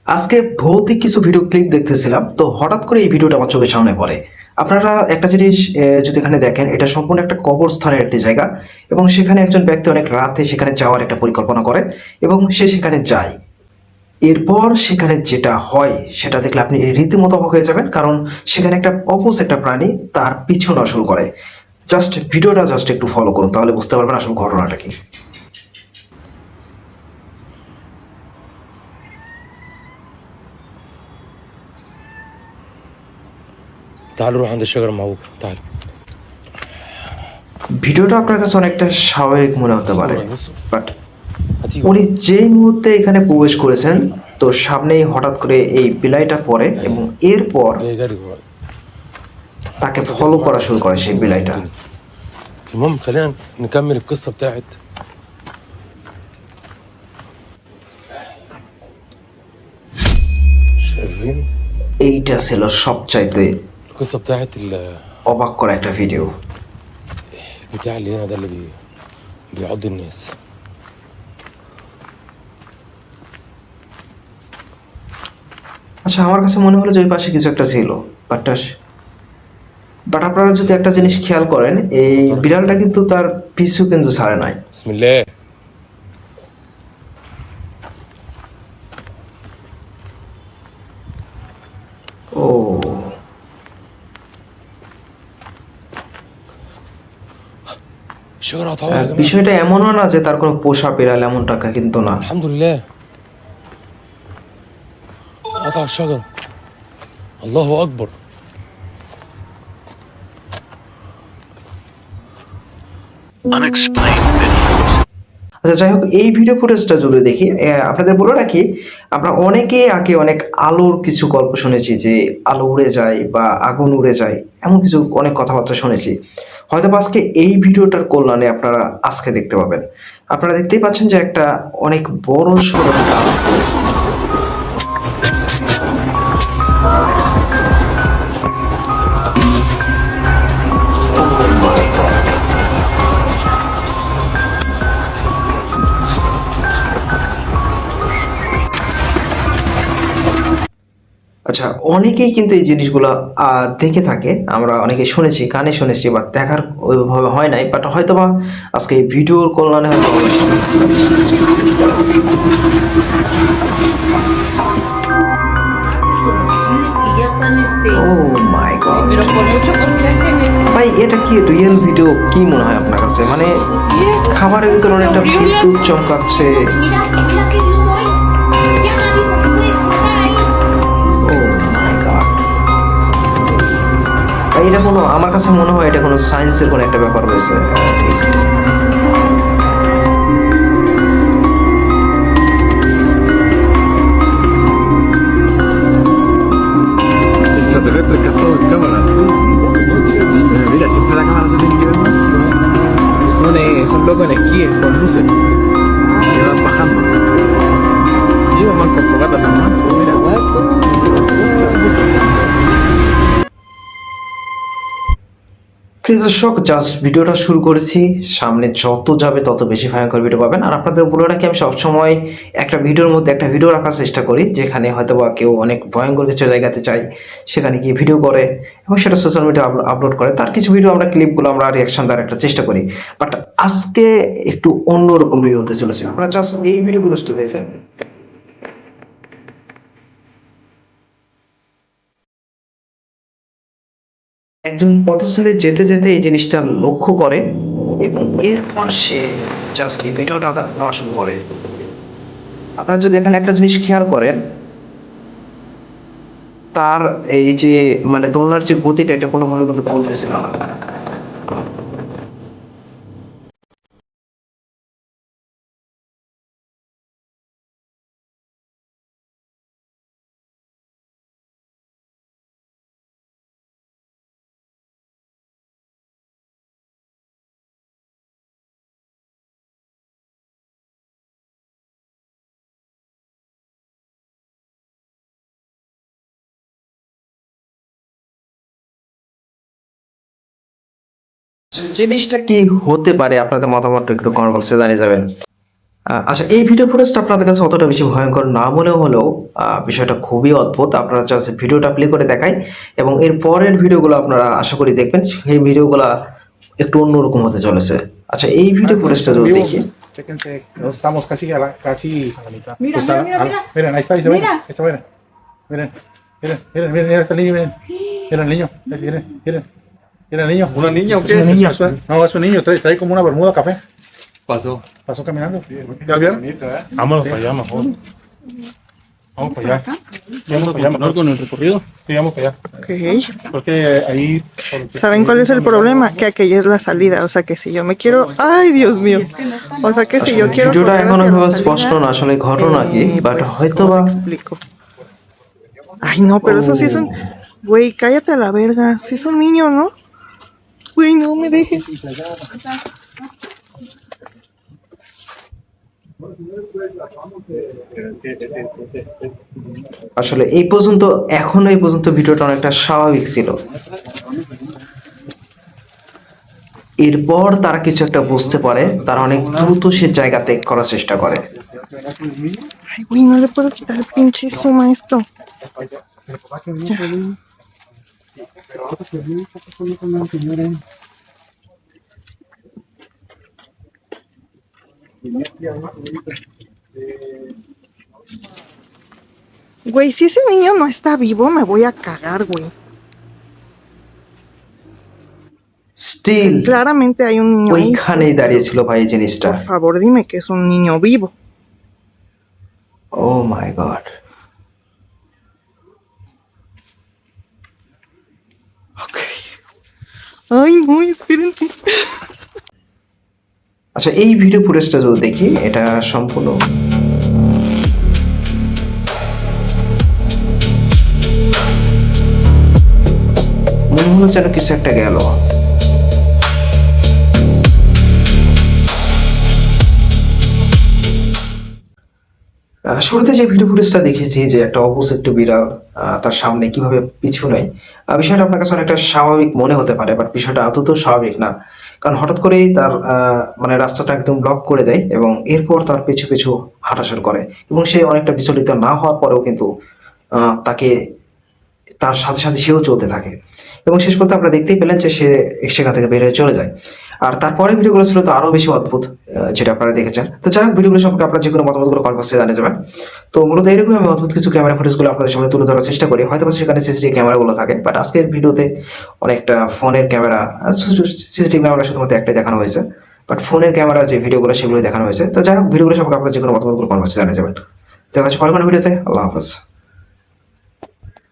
আজকে ভৌতিক কিছু ভিডিও ক্লিপ দেখতেছিলাম, তো হঠাৎ করে এই ভিডিওটা আমার চোখের সামনে পড়ে। আপনারা একটা জিনিস যদি এখানে দেখেন, এটা সম্পূর্ণ একটা কবরস্থানের একটি জায়গা, এবং সেখানে একজন ব্যক্তি অনেক রাতে সেখানে যাওয়ার একটা পরিকল্পনা করে এবং সে সেখানে যায়। এরপর সেখানে যেটা হয় সেটা দেখলে আপনি রীতিমতো অবাক হয়ে যাবেন, কারণ সেখানে একটা অপোজ একটা প্রাণী তার পিছু নেওয়া শুরু করে। ভিডিওটা একটু ফলো করুন, তাহলে বুঝতে পারবেন আসলে ঘটনাটা কি। تعال نروح عند الشجرة المعوج تعال. ভিডিওটা আপনার কাছে অনেকটা স্বাভাবিক মনে হতে পারে, بص বাট هتيجي উনি যেই মুহূর্তে এখানে প্রবেশ করেছেন, তো সামনেই হঠাৎ করে এই বিলাইটা পড়ে এবং এরপর جاي جري ورا. তাকে ফলো করা শুরু করে সেই বিলাইটা। المهم خلينا نكمل القصة بتاعت شايفين এইটা ছিল সবচাইতে القصة بتاعت অবাক করা একটা ভিডিও। بتاع اللي هنا ده اللي بيعض الناس. আচ্ছা, আমার কাছে মনে হলো যে ওই পাশে কিছু একটা ছিল, বাট বাট আপনারা যদি একটা জিনিস খেয়াল করেন, এই বিড়ালটা কিন্তু তার পিছু কিন্তু ছাড়ে নাই। بسم الله. ও الشجرة قطعوها يا جماعة. বিষয়টা এমনও না যে তার কোনো পোষা বিড়াল, এমন টাকা কিন্তু না। الحمد لله قطع الشجرة. الله أكبر. আচ্ছা, যাই হোক, এই ভিডিও ফুটেজটা যদি দেখি, আপনাদের বলে রাখি, আমরা অনেকে আগে অনেক আলোর কিছু গল্প শুনেছি, যে আলো উড়ে যায় বা আগুন উড়ে যায়, এমন কিছু অনেক কথাবার্তা শুনেছি। হয়তো আজকে এই ভিডিওটার কল্যাণে আপনারা আজকে দেখতে পাবেন। আপনারা দেখতেই পাচ্ছেন যে একটা অনেক বড় সড়ো একটা আলো। আচ্ছা, অনেকেই কিন্তু এই জিনিসগুলো দেখে থাকে, আমরা অনেকে শুনেছি, কানে শুনেছি, বা দেখার ওইভাবে হয় নাই, বাট হয়তোবা আজকে এই ভিডিওর কল্যাণে হয়তো আমরা সেটা দেখতে পাচ্ছি। ও মাই গড, ভাই এটা কি রিয়েল ভিডিও? কি মনে হয় আপনার কাছে? মানে খাবারের ভিতরে একটা বিদ্যুৎ চমকাচ্ছে। এটা কোনো, আমার কাছে মনে হয় এটা কোনো সায়েন্সের কোনো একটা ব্যাপার রয়েছে। Extraterrestres captados en cámaras. Mira, siempre la cámara se tiene que ver, ¿no? Son locos en esquíes con luces. Y van bajando. Sí, van con fogatas nomás. Mira, প্রিয় দর্শক, জাস্ট ভিডিওটা শুরু করেছি, সামনে যত যাবে তত বেশি ভয়ঙ্কর ভিডিও পাবেন। আর আপনাদের বলে রাখি, আমি সবসময় একটা ভিডিওর মধ্যে একটা ভিডিও রাখার চেষ্টা করি, যেখানে হয়তো বা কেউ অনেক ভয়ঙ্কর কিছু জায়গাতে চাই, সেখানে গিয়ে ভিডিও করে এবং সেটা সোশ্যাল মিডিয়া আপলোড করে। তার কিছু ভিডিও আমরা ক্লিপগুলো আমরা রিয়াকশন দেওয়ার একটা চেষ্টা করি, বাট আজকে একটু অন্যরকম ভিডিও হতে চলেছে। আপনারা জাস্ট এই ভিডিওগুলো দেখেন। একজন পথচারী যেতে যেতে এই জিনিসটা লক্ষ্য করে এবং এরপর সে জাস্ট এই ভিডিওটা নেওয়া শুরু করে। আপনারা যদি এখানে একটা জিনিস খেয়াল করেন, তার এই যে মানে দোলনার যে গতিটা, এটা কোনোভাবে কিন্তু কমতেছিল না। জিনিসটা কি হতে পারে, আপনাদের মতামত একটু কমেন্ট বক্সে জানিয়ে যাবেন। আচ্ছা, এই ভিডিও ফুটেজটা আপনাদের কাছে অতটা বেশি ভয়ঙ্কর না মনে হলেও বিষয়টা খুবই অদ্ভুত। আপনারা জাস্ট ভিডিওটা প্লে করে দেখাই এবং এর পরের ভিডিওগুলো আপনারা আশা করি দেখবেন, সেই ভিডিওগুলো একটু অন্যরকম হতে চলেছে। আচ্ছা, এই ভিডিও ফুটেজটা যদি দেখি, Chéquense, no estamos casi casi a la mitad. Mira, Pues mira, mira. miren, ahí está, ahí se ven. Mira. Ahí está, miren. Miren, miren, miren, miren, miren, está el niño, miren. Miren el niño, miren, miren. Miren el niño. ¿Una niña o Es qué? una niña. No, es un niño, trae como una bermuda café. Pasó. Pasó caminando. ¿Ya lo vieron? Vámonos para allá mejor. Vamos para allá. Vamos para allá mejor. con el recorrido? Sí, vamos para allá. Ok. Porque ahí... ¿Saben cuál es el problema? Que aquella es la salida. O sea que si yo me quiero. ¡Ay, Dios mío! O sea que si yo quiero. ভিডিওটা correr এখন hacia la ওইভাবে salida, স্পষ্ট না, আসলে ঘটনা কি, but pues, হয়তো ¿cómo বা te explico? Ay, no, pero eso sí es un. Güey, cállate a la verga. Sí es un niño, ¿no? Güey, no me dejes. আসলে এই পর্যন্ত, এখনো এই পর্যন্ত ভিডিওটা অনেকটা স্বাভাবিক ছিল। এরপর তারা কিছু একটা বুঝতে পারে, তারা অনেক দ্রুত সে জায়গা ত্যাগ করার চেষ্টা করে। Ay, güey, no le puedo quitar el pinche zoom a esto. Ya. Güey, si ese niño no está vivo, me voy a cagar, güey. স্টিল Claramente hay un niño ahí. ওইখানেই দাঁড়িয়েছিল ভাই এই জিনিসটা। Por favor, dime que es un niño vivo. Oh my god. Ok. Ay, no, espérenme. আচ্ছা, এই video ফুটেজটা যদি দেখি, এটা সম্পূর্ণ মনে হলো যেন কিছু একটা গেল। শুরুতে যে ভিডিও ফুটেজটা দেখেছি যে একটা অবুঝ একটু বিড়াল তার সামনে কিভাবে পিছু নেয়, বিষয়টা আপনার কাছে অনেকটা স্বাভাবিক মনে হতে পারে, বাট বিষয়টা আদৌ স্বাভাবিক না। কারণ হঠাৎ করেই তার মানে রাস্তাটা একদম ব্লক করে দেয় এবং এরপর তার পিছু পিছু হাঁটা শুরু করে এবং সে অনেকটা বিচলিত না হওয়ার পরেও কিন্তু তাকে, তার সাথে সাথে সেও চলতে থাকে এবং শেষ পর্যন্ত আপনারা দেখতেই পেলেন যে সে সেখান থেকে বের হয়ে চলে যায়। আর তারপরে ভিডিওগুলো ছিল তো আরো বেশি অদ্ভুত, যেটা আপনারা দেখেছেন। তো যাই হোক, ভিডিওগুলো সম্পর্কে আপনার যে কোনো মতামতগুলো কমেন্ট বক্সে জানিয়ে যাবেন। তো মূলত এরকম আমি অদ্ভুত কিছু ক্যামেরা ফুটেজগুলো আপনাদের সামনে তুলে ধরার চেষ্টা করি, হয়তো সেখানে সিসিটিভি ক্যামেরাগুলো থাকে, বাট আজকের ভিডিওতে অনেকটা ফোনের ক্যামেরা, সিসিটিভি ক্যামেরা শুধুমাত্র একটাই দেখানো হয়েছে, বাট ফোনের ক্যামেরা যে ভিডিওগুলো সেগুলো দেখানো হয়েছে। তো যাই হোক, ভিডিওগুলো সম্পর্কে আপনার যে কোনো মতামতগুলো কমেন্ট বক্সে জানিয়ে যাবেন। দেখা হচ্ছে পরের কোনো ভিডিওতে। আল্লাহ হাফেজ।